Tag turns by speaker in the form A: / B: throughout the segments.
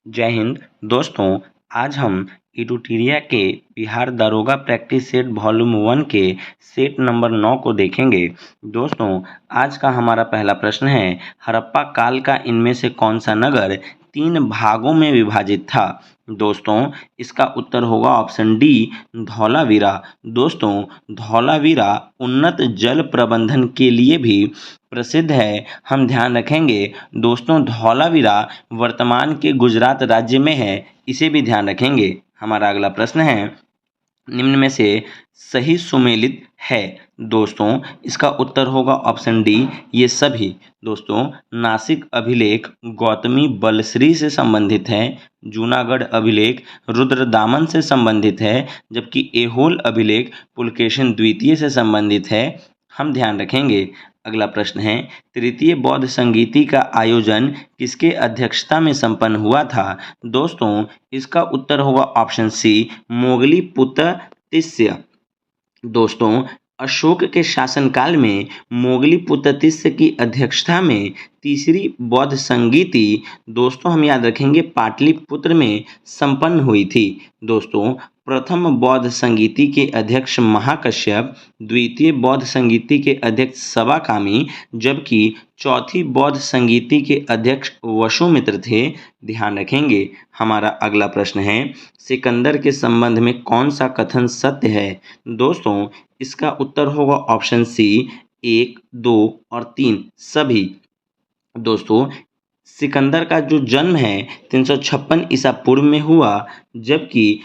A: जय हिंद दोस्तों। आज हम इटूटिरिया के बिहार दारोगा प्रैक्टिस सेट वॉल्यूम 1 के सेट नंबर 9 को देखेंगे। दोस्तों, आज का हमारा पहला प्रश्न है, हड़प्पा काल का इनमें से कौन सा नगर 3 भागों में विभाजित था? दोस्तों, इसका उत्तर होगा ऑप्शन डी, धौलावीरा। दोस्तों, धौलावीरा उन्नत जल प्रबंधन के लिए भी प्रसिद्ध है। हम ध्यान रखेंगे दोस्तों, धौलावीरा वर्तमान के गुजरात राज्य में है, इसे भी ध्यान रखेंगे। हमारा अगला प्रश्न है, निम्न में से सही सुमेलित है? दोस्तों, इसका उत्तर होगा ऑप्शन डी, ये सभी। दोस्तों, नासिक अभिलेख गौतमी बलश्री से संबंधित है, जूनागढ़ अभिलेख रुद्रदामन से संबंधित है, जबकि ऐहोल अभिलेख पुलकेशिन द्वितीय से संबंधित है। हम ध्यान रखेंगे। अगला प्रश्न है, तृतीय बौद्ध संगीति का आयोजन किसके अध्यक्षता में संपन्न हुआ था? दोस्तों, इसका उत्तर होगा ऑप्शन सी, मोगलीपुत्र तिस्य। दोस्तों, अशोक के शासनकाल में मोगलीपुत्र तिस्य की अध्यक्षता में तीसरी बौद्ध संगीति, दोस्तों हम याद रखेंगे, पाटलिपुत्र में संपन्न हुई थी। दोस्तों, प्रथम बौद्ध संगीति के अध्यक्ष महाकश्यप, द्वितीय बौद्ध संगीति के अध्यक्ष सवाकामी, जबकि चौथी बौद्ध संगीति के अध्यक्ष वसुमित्र थे। ध्यान रखेंगे। हमारा अगला प्रश्न है, सिकंदर के संबंध में कौन सा कथन सत्य है? दोस्तों, इसका उत्तर होगा ऑप्शन सी, 1, 2 और 3 सभी। दोस्तों, सिकंदर का जो जन्म है 356 ईसा पूर्व में हुआ, जबकि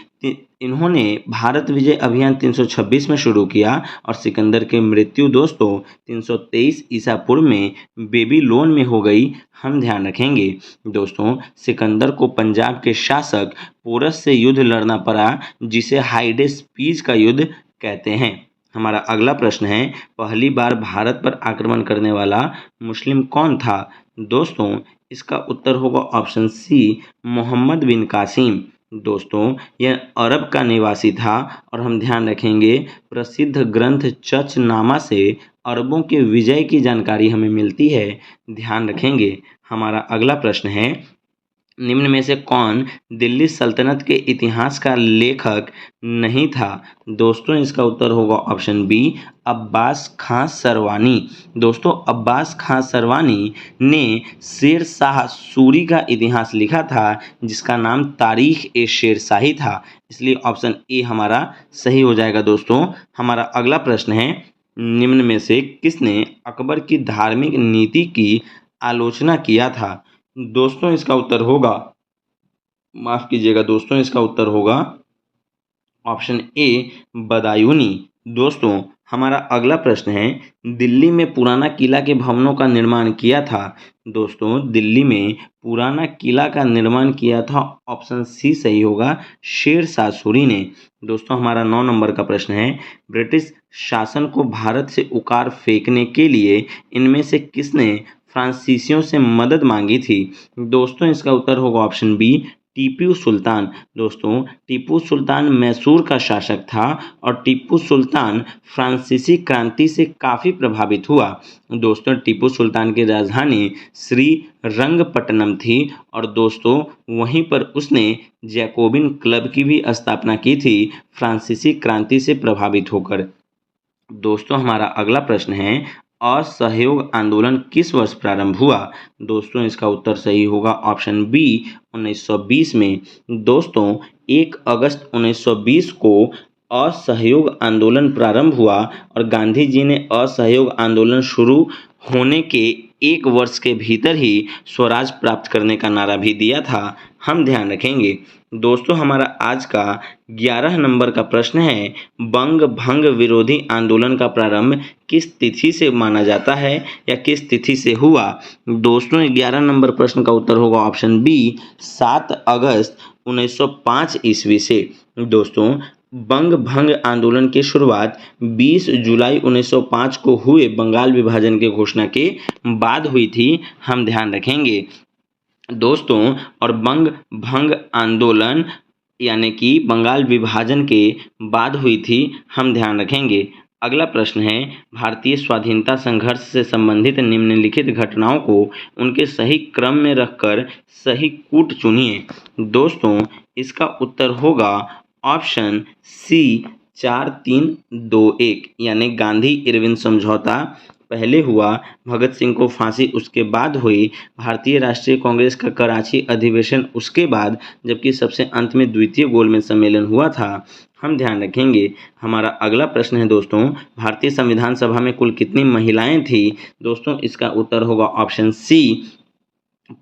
A: इन्होंने भारत विजय अभियान 326 में शुरू किया और सिकंदर की मृत्यु दोस्तों 323 ईसा पूर्व में बेबीलोन में हो गई। हम ध्यान रखेंगे। दोस्तों, सिकंदर को पंजाब के शासक पोरस से युद्ध लड़ना पड़ा, जिसे हाइडेस पीज का युद्ध कहते हैं। हमारा अगला प्रश्न है, पहली बार भारत पर आक्रमण करने वाला मुस्लिम कौन था? दोस्तों, इसका उत्तर होगा ऑप्शन सी, मोहम्मद बिन कासिम। दोस्तों, यह अरब का निवासी था और हम ध्यान रखेंगे, प्रसिद्ध ग्रंथ चचनामा से अरबों के विजय की जानकारी हमें मिलती है। ध्यान रखेंगे। हमारा अगला प्रश्न है, निम्न में से कौन दिल्ली सल्तनत के इतिहास का लेखक नहीं था? दोस्तों, इसका उत्तर होगा ऑप्शन बी, अब्बास खां सरवानी। दोस्तों, अब्बास खां सरवानी ने शेर शाह सूरी का इतिहास लिखा था, जिसका नाम तारीख ए शेर शाही था, इसलिए ऑप्शन ए हमारा सही हो जाएगा। दोस्तों, हमारा अगला प्रश्न है, निम्न में से किसने अकबर की धार्मिक नीति की आलोचना किया था? दोस्तों, इसका उत्तर होगा, माफ कीजिएगा दोस्तों, इसका उत्तर होगा ऑप्शन ए, बदायूनी। दोस्तों, हमारा अगला प्रश्न है, दिल्ली में पुराना किला के भवनों का निर्माण किया था? दोस्तों, दिल्ली में पुराना किला का निर्माण किया था, ऑप्शन सी सही होगा, शेर शाह सूरी ने। दोस्तों, हमारा 9 नंबर का प्रश्न है, ब्रिटिश शासन को भारत से उखाड़ फेंकने के लिए इनमें से किसने फ्रांसीसियों से मदद मांगी थी? दोस्तों, इसका उत्तर होगा ऑप्शन बी, टीपू सुल्तान। दोस्तों, टीपू सुल्तान मैसूर का शासक था और टीपू सुल्तान फ्रांसीसी क्रांति से काफ़ी प्रभावित हुआ। दोस्तों, टीपू सुल्तान की राजधानी श्रीरंगपट्टनम थी और दोस्तों वहीं पर उसने जैकोबिन क्लब की भी स्थापना की थी, फ्रांसीसी क्रांति से प्रभावित होकर। दोस्तों, हमारा अगला प्रश्न है, असहयोग आंदोलन किस वर्ष प्रारंभ हुआ? दोस्तों, इसका उत्तर सही होगा ऑप्शन बी, 1920 में। दोस्तों, 1 अगस्त 1920 को असहयोग आंदोलन प्रारंभ हुआ और गांधी जी ने असहयोग आंदोलन शुरू होने के 1 वर्ष के भीतर ही स्वराज प्राप्त करने का नारा भी दिया था। हम ध्यान रखेंगे। दोस्तों, हमारा आज का 11 नंबर का प्रश्न है, बंग भंग विरोधी आंदोलन का प्रारंभ किस तिथि से माना जाता है या किस तिथि से हुआ? दोस्तों, 11 नंबर प्रश्न का उत्तर होगा ऑप्शन बी, 7 अगस्त 1905 ईस्वी से। दोस्तों, बंग भंग आंदोलन की शुरुआत 20 जुलाई 1905 को हुए बंगाल विभाजन की घोषणा के बाद हुई थी। हम ध्यान रखेंगे। दोस्तों, और बंग भंग आंदोलन यानी कि बंगाल विभाजन के बाद हुई थी। हम ध्यान रखेंगे। अगला प्रश्न है, भारतीय स्वाधीनता संघर्ष से संबंधित निम्नलिखित घटनाओं को उनके सही क्रम में रखकर सही कूट चुनिए। दोस्तों, इसका उत्तर होगा ऑप्शन सी 4321, यानी गांधी इरविन समझौता पहले हुआ, भगत सिंह को फांसी उसके बाद हुई, भारतीय राष्ट्रीय कांग्रेस का कराची अधिवेशन उसके बाद, जबकि सबसे अंत में द्वितीय गोलमेज सम्मेलन हुआ था। हम ध्यान रखेंगे। हमारा अगला प्रश्न है दोस्तों, भारतीय संविधान सभा में कुल कितनी महिलाएं थी? दोस्तों, इसका उत्तर होगा ऑप्शन सी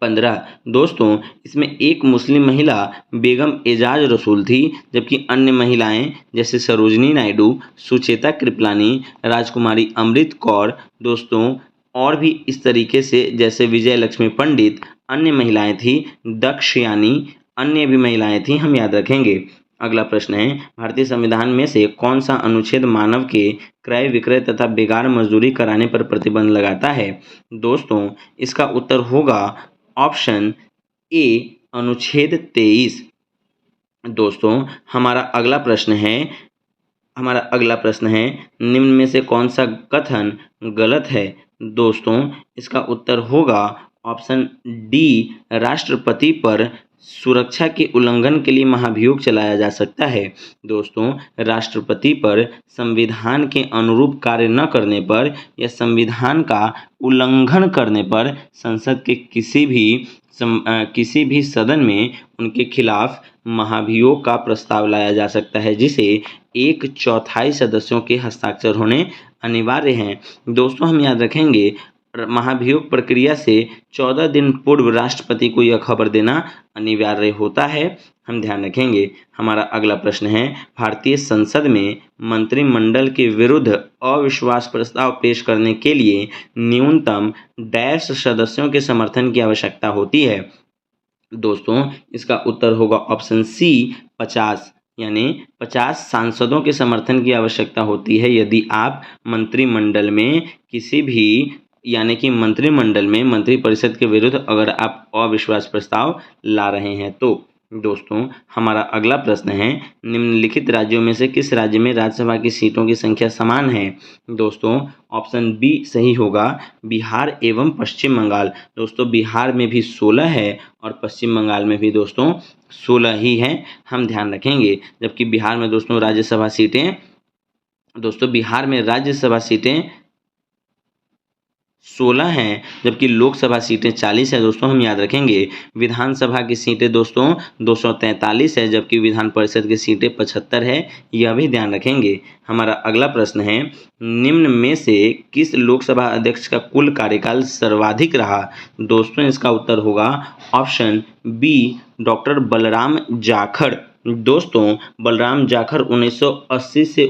A: 15। दोस्तों, इसमें एक मुस्लिम महिला बेगम एजाज रसूल थी, जबकि अन्य महिलाएं जैसे सरोजनी नायडू, सुचेता कृपलानी, राजकुमारी अमृत कौर दोस्तों, और भी इस तरीके से जैसे विजय लक्ष्मी पंडित, अन्य महिलाएं थी, दक्षयानी, अन्य भी महिलाएं थी, हम याद रखेंगे। अगला प्रश्न है, भारतीय संविधान में से कौन सा अनुच्छेद मानव के क्रय विक्रय तथा बेगार मजदूरी कराने पर प्रतिबंध लगाता है? दोस्तों, इसका उत्तर होगा ऑप्शन ए अनुच्छेद 23। दोस्तों, हमारा अगला प्रश्न है निम्न में से कौन सा कथन गलत है? दोस्तों, इसका उत्तर होगा ऑप्शन डी राष्ट्रपति पर सुरक्षा के उल्लंघन के लिए महाभियोग चलाया जा सकता है। दोस्तों, राष्ट्रपति पर संविधान के अनुरूप कार्य न करने पर या संविधान का उल्लंघन करने पर संसद के किसी भी सदन में उनके खिलाफ महाभियोग का प्रस्ताव लाया जा सकता है, जिसे 1/4 सदस्यों के हस्ताक्षर होने अनिवार्य हैं। दोस्तों, हम याद रखेंगे महाभियोग प्रक्रिया से 14 दिन पूर्व राष्ट्रपति को यह खबर देना अनिवार्य होता है। हम ध्यान रखेंगे। हमारा अगला प्रश्न है, भारतीय संसद में मंत्रिमंडल के विरुद्ध अविश्वास प्रस्ताव पेश करने के लिए न्यूनतम डैश सदस्यों के समर्थन की आवश्यकता होती है? दोस्तों, इसका उत्तर होगा ऑप्शन सी 50, यानी 50 सांसदों के समर्थन की आवश्यकता होती है यदि आप मंत्रिमंडल में मंत्रिपरिषद के विरुद्ध अगर आप अविश्वास प्रस्ताव ला रहे हैं तो। दोस्तों, हमारा अगला प्रश्न है, निम्नलिखित राज्यों में से किस राज्य में राज्यसभा की सीटों की संख्या समान है? दोस्तों, ऑप्शन बी सही होगा, बिहार एवं पश्चिम बंगाल। दोस्तों, बिहार में भी 16 है और पश्चिम बंगाल में भी दोस्तों 16 ही है, हम ध्यान रखेंगे। जबकि बिहार में दोस्तों राज्यसभा सीटें 16 हैं, जबकि लोकसभा सीटें 40 है दोस्तों, हम याद रखेंगे। विधानसभा की सीटें दोस्तों 243 है, जबकि विधान परिषद की सीटें 75 है, यह भी ध्यान रखेंगे। हमारा अगला प्रश्न है, निम्न में से किस लोकसभा अध्यक्ष का कुल कार्यकाल सर्वाधिक रहा? दोस्तों, इसका उत्तर होगा option B doctor Balram Jakhar. दोस्तों, बलराम जाखड़ 1980 से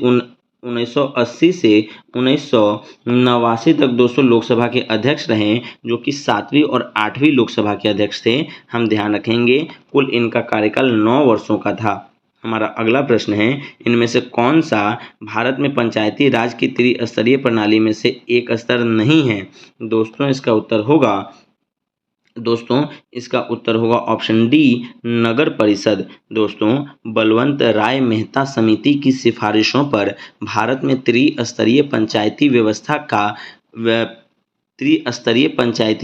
A: 1989 तक दोस्तों लोकसभा के अध्यक्ष रहे, जो कि 7वीं और 8वीं लोकसभा के अध्यक्ष थे, हम ध्यान रखेंगे। कुल इनका कार्यकाल 9 वर्षों का था। हमारा अगला प्रश्न है, इनमें से कौन सा भारत में पंचायती राज की त्रिस्तरीय प्रणाली में से एक स्तर नहीं है? दोस्तों, इसका उत्तर होगा ऑप्शन डी नगर परिषद। दोस्तों, बलवंत राय मेहता समिति की सिफारिशों पर भारत में त्रिस्तरीय पंचायती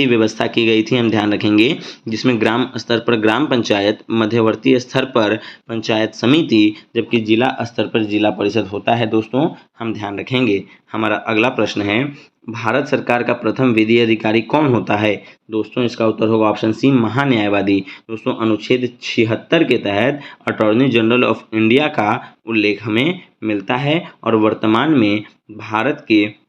A: व्यवस्था की गई थी, हम ध्यान रखेंगे, जिसमें ग्राम स्तर पर ग्राम पंचायत, मध्यवर्ती स्तर पर पंचायत समिति, जबकि जिला स्तर पर जिला परिषद होता है दोस्तों, हम ध्यान रखेंगे। हमारा अगला प्रश्न है, भारत सरकार का प्रथम विधि अधिकारी कौन होता है? दोस्तों, इसका उत्तर होगा ऑप्शन सी महान्यायवादी। दोस्तों, अनुच्छेद 76 के तहत अटॉर्नी जनरल ऑफ इंडिया का उल्लेख हमें मिलता है और वर्तमान में भारत के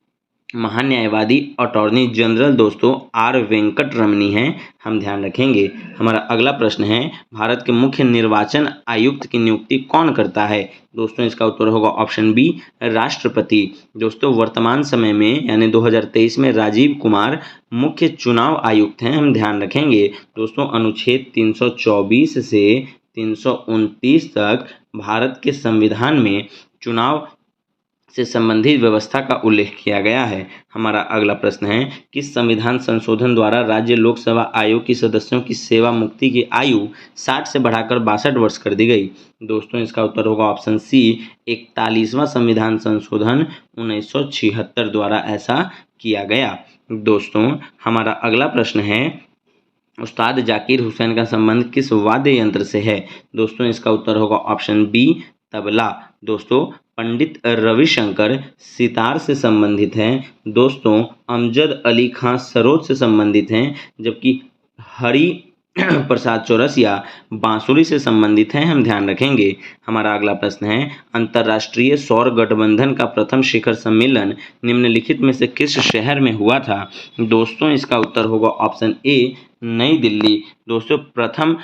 A: महान्यायवादी अटॉर्नी जनरल दोस्तों आर वेंकट रमनी हैं, हम ध्यान रखेंगे। हमारा अगला प्रश्न है, भारत के मुख्य निर्वाचन आयुक्त की नियुक्ति कौन करता है? दोस्तों, इसका उत्तर होगा ऑप्शन बी राष्ट्रपति। दोस्तों, वर्तमान समय में यानी 2023 में राजीव कुमार मुख्य चुनाव आयुक्त हैं, हम ध्यान रखेंगे। दोस्तों, अनुच्छेद 324 से 329 तक भारत के संविधान में चुनाव से संबंधित व्यवस्था का उल्लेख किया गया है। हमारा अगला प्रश्न है, किस संविधान संशोधन द्वारा राज्य लोक सेवा आयोग की सदस्यों की सेवा मुक्ति की आयु 60 से बढ़ाकर 62 वर्ष कर दी गई? दोस्तों इसका उत्तर होगा ऑप्शन सी, 41वां संविधान संशोधन 1976 द्वारा ऐसा किया गया। दोस्तों हमारा अगला प्रश्न है, उस्ताद जाकिर हुसैन का संबंध किस वाद्य यंत्र से है? दोस्तों इसका उत्तर होगा ऑप्शन बी, तबला। दोस्तों पंडित रविशंकर सितार से संबंधित हैं। दोस्तों अमजद अली खां सरोद से संबंधित हैं, जबकि हरि प्रसाद चौरसिया बांसुरी से संबंधित हैं। हम ध्यान रखेंगे। हमारा अगला प्रश्न है, अंतर्राष्ट्रीय सौर गठबंधन का प्रथम शिखर सम्मेलन निम्नलिखित में से किस शहर में हुआ था? दोस्तों इसका उत्तर होगा ऑप्शन ए, नई दिल्ली। दोस्तों प्रथम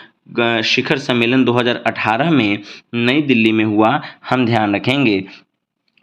A: शिखर सम्मेलन 2018 में नई दिल्ली में हुआ। हम ध्यान रखेंगे।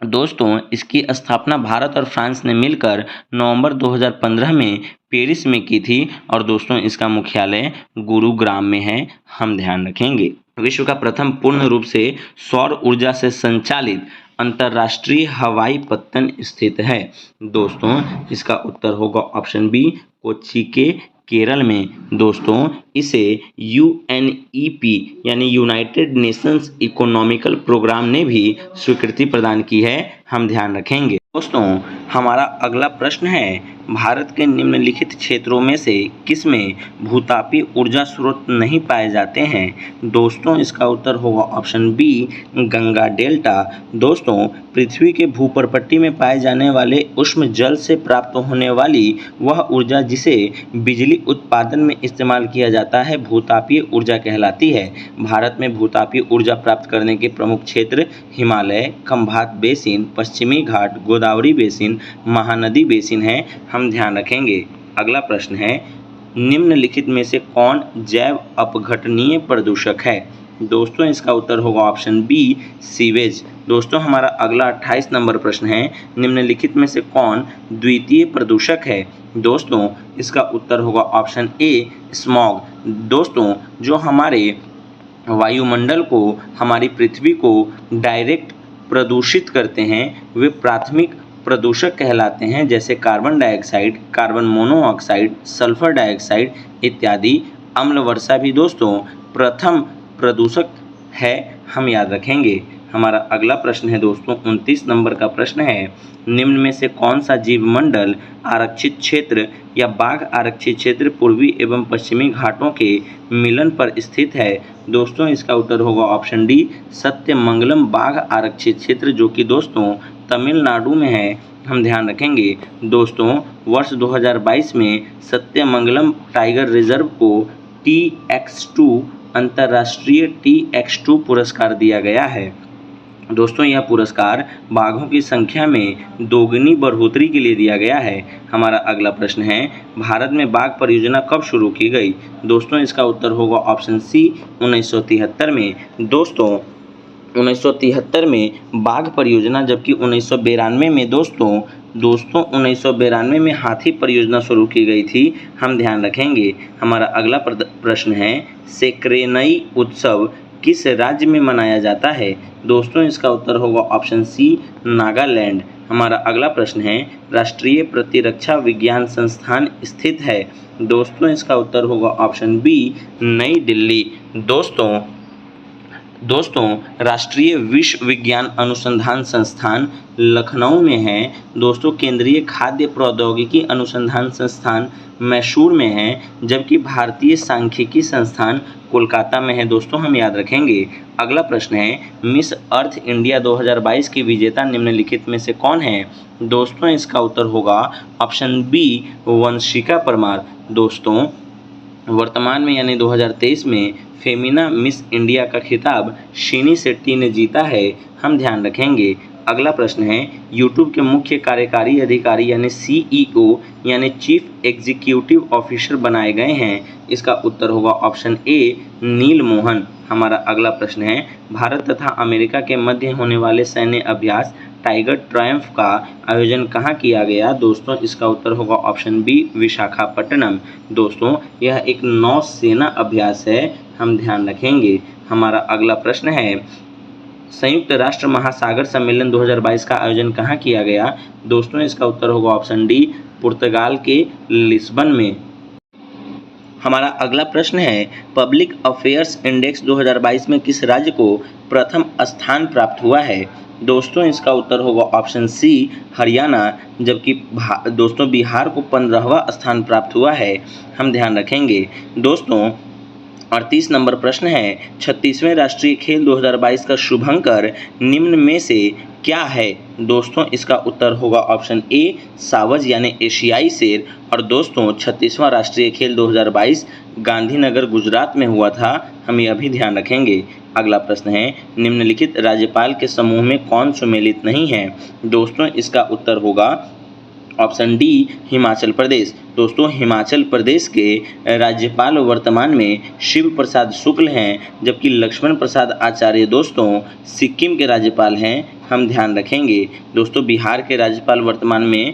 A: दोस्तों इसकी स्थापना भारत और फ्रांस ने मिलकर नवंबर 2015 में पेरिस में की थी और दोस्तों इसका मुख्यालय गुरुग्राम में है। हम ध्यान रखेंगे। विश्व का प्रथम पूर्ण रूप से सौर ऊर्जा से संचालित अंतर्राष्ट्रीय हवाई पत्तन स्थित है? दोस्तों इसका उत्तर होगा ऑप्शन बी, कोच्चि के केरल में। दोस्तों इसे UNEP यानी यूनाइटेड नेशंस इकोनॉमिकल प्रोग्राम ने भी स्वीकृति प्रदान की है। हम ध्यान रखेंगे। दोस्तों हमारा अगला प्रश्न है, भारत के निम्नलिखित क्षेत्रों में से किसमें भूतापीय ऊर्जा स्रोत नहीं पाए जाते हैं? दोस्तों इसका उत्तर होगा ऑप्शन बी, गंगा डेल्टा। दोस्तों पृथ्वी के भूपर्पट्टी में पाए जाने वाले उष्ण जल से प्राप्त होने वाली वह ऊर्जा जिसे बिजली उत्पादन में इस्तेमाल किया जाता है भूतापीय ऊर्जा कहलाती है। भारत में भूतापीय ऊर्जा प्राप्त करने के प्रमुख क्षेत्र हिमालय, खंभात बेसिन, पश्चिमी घाट, गोदावरी बेसिन, महानदी बेसिन है। हम ध्यान रखेंगे। अगला प्रश्न है, निम्नलिखित में से कौन जैव अपघटनीय प्रदूषक है? दोस्तों इसका उत्तर होगा ऑप्शन बी, सीवेज। दोस्तों हमारा अगला 28 नंबर प्रश्न है, निम्नलिखित में से कौन द्वितीय प्रदूषक है? दोस्तों इसका उत्तर होगा ऑप्शन ए, स्मॉग। दोस्तों जो हमारे वायुमंडल को, हमारी पृथ्वी को डायरेक्ट प्रदूषित करते हैं वे प्राथमिक प्रदूषक कहलाते हैं, जैसे carbon dioxide, carbon monoxide, sulphur dioxide इत्यादि। अम्ल वर्षा भी दोस्तों प्रथम प्रदूषक है। हम याद रखेंगे। हमारा अगला प्रश्न है दोस्तों 29 नंबर का प्रश्न है, निम्न में से कौन सा जीव मंडल आरक्षित क्षेत्र या बाघ आरक्षित क्षेत्र पूर्वी एवं पश्चिमी घाटों के मिलन पर स्थित है? दोस्तों इसका उत्तर होगा ऑप्शन डी, सत्यमंगलम बाघ आरक्षित क्षेत्र, जो कि दोस्तों तमिलनाडु में है। हम ध्यान रखेंगे। दोस्तों वर्ष 2022 में सत्यमंगलम टाइगर रिजर्व को TX2 अंतर्राष्ट्रीय TX2 पुरस्कार दिया गया है। दोस्तों यह पुरस्कार बाघों की संख्या में दोगुनी बढ़ोतरी के लिए दिया गया है। हमारा अगला प्रश्न है, भारत में बाघ परियोजना कब शुरू की गई? दोस्तों इसका उत्तर होगा ऑप्शन सी, 1973 में। दोस्तों 1973 में बाघ परियोजना, जबकि 1992 में दोस्तों 1992 में हाथी परियोजना शुरू की गई थी। हम ध्यान रखेंगे। हमारा अगला प्रश्न है, सेक्रेनई उत्सव किस राज्य में मनाया जाता है? दोस्तों इसका उत्तर होगा ऑप्शन सी, नागालैंड। हमारा अगला प्रश्न है, राष्ट्रीय प्रतिरक्षा विज्ञान संस्थान स्थित है? दोस्तों इसका उत्तर होगा ऑप्शन बी, नई दिल्ली। दोस्तों राष्ट्रीय विश्व विज्ञान अनुसंधान संस्थान लखनऊ में है। दोस्तों केंद्रीय खाद्य प्रौद्योगिकी अनुसंधान संस्थान मैसूर में है, जबकि भारतीय सांख्यिकी संस्थान कोलकाता में है। दोस्तों हम याद रखेंगे। अगला प्रश्न है, मिस अर्थ इंडिया 2022 की विजेता निम्नलिखित में से कौन है? दोस्तों इसका उत्तर होगा ऑप्शन बी, वंशिका परमार। दोस्तों वर्तमान में यानी 2023 में फेमिना मिस इंडिया का खिताब शीनी शेट्टी ने जीता है। हम ध्यान रखेंगे। अगला प्रश्न है, यूट्यूब के मुख्य कार्यकारी अधिकारी यानी CEO यानी चीफ एग्जीक्यूटिव ऑफिसर बनाए गए हैं? इसका उत्तर होगा ऑप्शन ए, नील मोहन। हमारा अगला प्रश्न है, भारत तथा अमेरिका के मध्य होने वाले सैन्य अभ्यास टाइगर ट्रायम्फ का आयोजन कहाँ किया गया? दोस्तों इसका उत्तर होगा ऑप्शन बी, विशाखापट्टनम। दोस्तों यह एक नौसेना अभ्यास है। हम ध्यान रखेंगे। हमारा अगला प्रश्न है, संयुक्त राष्ट्र महासागर सम्मेलन 2022 का आयोजन कहाँ किया गया? दोस्तों इसका उत्तर होगा ऑप्शन डी, पुर्तगाल के लिस्बन में। हमारा अगला प्रश्न है, पब्लिक अफेयर्स इंडेक्स 2022 में किस राज्य को प्रथम स्थान प्राप्त हुआ है? दोस्तों इसका उत्तर होगा ऑप्शन सी, हरियाणा, जबकि दोस्तों बिहार को 15वां स्थान प्राप्त हुआ है। हम ध्यान रखेंगे। दोस्तों 38 नंबर प्रश्न है, 36वें राष्ट्रीय खेल 2022 का शुभंकर निम्न में से क्या है? दोस्तों इसका उत्तर होगा ऑप्शन ए, सावज यानी एशियाई शेर। और दोस्तों 36वां राष्ट्रीय खेल 2022 गांधीनगर गुजरात में हुआ था। हम यह भी ध्यान रखेंगे। अगला प्रश्न है, निम्नलिखित राज्यपाल के समूह में कौन सम्मिलित नहीं है? दोस्तों इसका उत्तर होगा ऑप्शन डी, हिमाचल प्रदेश। दोस्तों हिमाचल प्रदेश के राज्यपाल वर्तमान में शिव प्रसाद शुक्ल हैं, जबकि लक्ष्मण प्रसाद आचार्य दोस्तों सिक्किम के राज्यपाल हैं। हम ध्यान रखेंगे। दोस्तों बिहार के राज्यपाल वर्तमान में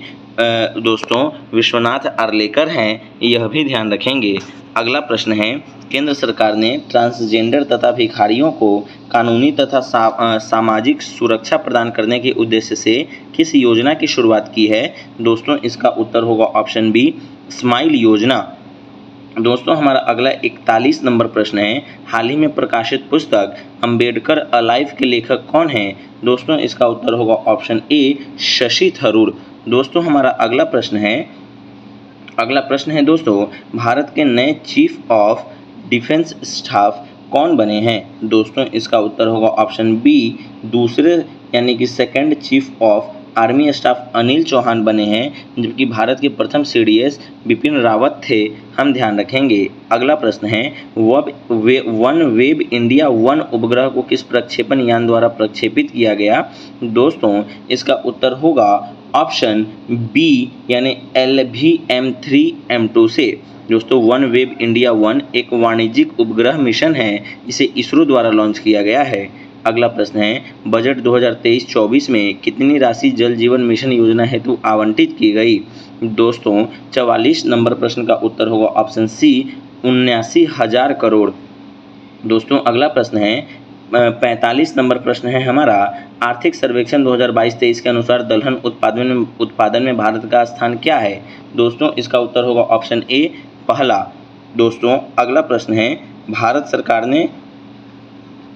A: दोस्तों विश्वनाथ आर्लेकर हैं, यह भी ध्यान रखेंगे। अगला प्रश्न है, केंद्र सरकार ने ट्रांसजेंडर तथा भिखारियों को कानूनी तथा सामाजिक सुरक्षा प्रदान करने के उद्देश्य से किस योजना की शुरुआत की है? दोस्तों इसका उत्तर होगा ऑप्शन बी, स्माइल योजना। दोस्तों हमारा अगला 41 नंबर प्रश्न है, हाल ही में प्रकाशित पुस्तक अंबेडकर अलाइव के लेखक कौन हैं? दोस्तों इसका उत्तर होगा ऑप्शन ए, शशि थरूर। दोस्तों हमारा अगला प्रश्न है दोस्तों, भारत के नए चीफ ऑफ डिफेंस स्टाफ कौन बने हैं? दोस्तों इसका उत्तर होगा ऑप्शन बी, दूसरे यानी कि second chief of army staff Anil Chauhan बने हैं, जबकि भारत के प्रथम सीडीएस बिपिन रावत थे। हम ध्यान रखेंगे। अगला प्रश्न है, वन वेब इंडिया 1 उपग्रह को किस प्रक्षेपण यान द्वारा प्रक्षेपित किया गया? दोस्तों इसका उत्तर होगा ऑप्शन बी यानी LVM-3M2 से। दोस्तों वन वेब इंडिया 1 एक वाणिज्यिक उपग्रह मिशन है, इसे इसरो द्वारा लॉन्च किया गया है। अगला प्रश्न है, बजट 2023-24 में कितनी राशि जल जीवन मिशन योजना हेतु आवंटित की गई? दोस्तों 44 नंबर प्रश्न का उत्तर होगा ऑप्शन सी, 79,000 करोड़। दोस्तों अगला प्रश्न है, 45 नंबर प्रश्न है हमारा, आर्थिक सर्वेक्षण 2022-23 के अनुसार दलहन उत्पादन में भारत का स्थान क्या है? दोस्तों इसका उत्तर होगा ऑप्शन ए, पहला। दोस्तों अगला प्रश्न है, भारत सरकार ने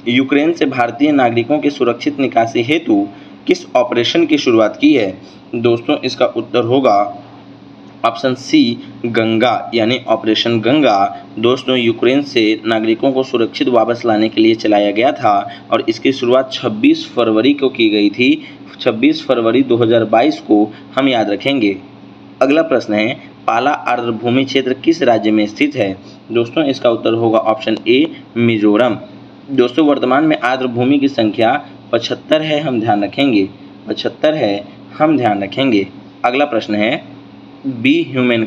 A: यूक्रेन से भारतीय नागरिकों की सुरक्षित निकासी हेतु किस ऑपरेशन की शुरुआत की है? दोस्तों इसका उत्तर होगा ऑप्शन सी, गंगा यानी ऑपरेशन गंगा। दोस्तों यूक्रेन से नागरिकों को सुरक्षित वापस लाने के लिए चलाया गया था और इसकी शुरुआत 26 फरवरी को की गई थी। 26 फरवरी 2022 को हम याद रखेंगे। अगला प्रश्न है, पाला आर्द्रभूमि क्षेत्र किस राज्य में स्थित है? दोस्तों इसका उत्तर होगा ऑप्शन ए, मिजोरम। दोस्तों वर्तमान में आर्द्रभूमि की संख्या 75 है। हम ध्यान रखेंगे, 75 है। हम ध्यान रखेंगे। अगला प्रश्न है, बी ह्यूमन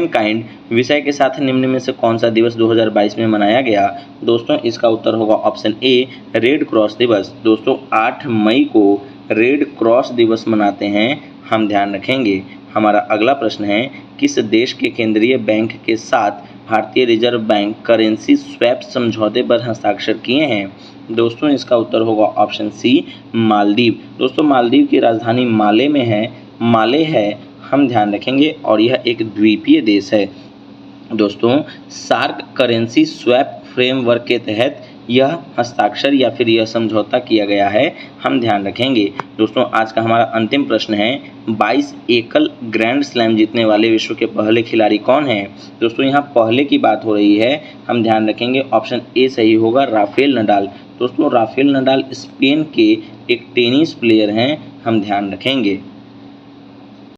A: काइंड विषय के साथ निम्न में से कौन सा दिवस 2022 में मनाया गया? दोस्तों इसका उत्तर होगा ऑप्शन ए, रेड क्रॉस दिवस। दोस्तों 8 मई को रेड क्रॉस दिवस मनाते हैं। हम ध्यान रखेंगे। हमारा अगला प्रश्न है, किस देश के केंद्रीय बैंक के साथ भारतीय रिजर्व बैंक करेंसी स्वैप समझौते पर हस्ताक्षर किए हैं? दोस्तों इसका उत्तर होगा ऑप्शन सी, मालदीव। दोस्तों मालदीव की राजधानी माले है। हम ध्यान रखेंगे और यह एक द्वीपीय देश है। दोस्तों सार्क करेंसी स्वैप फ्रेमवर्क के तहत यह हस्ताक्षर या फिर यह समझौता किया गया है। हम ध्यान रखेंगे। दोस्तों आज का हमारा अंतिम प्रश्न है, 22 एकल ग्रैंड स्लैम जीतने वाले विश्व के पहले खिलाड़ी कौन हैं? दोस्तों यहाँ पहले की बात हो रही है। हम ध्यान रखेंगे, ऑप्शन ए सही होगा, राफेल नडाल। दोस्तों राफेल नडाल स्पेन के एक टेनिस प्लेयर हैं। हम ध्यान रखेंगे।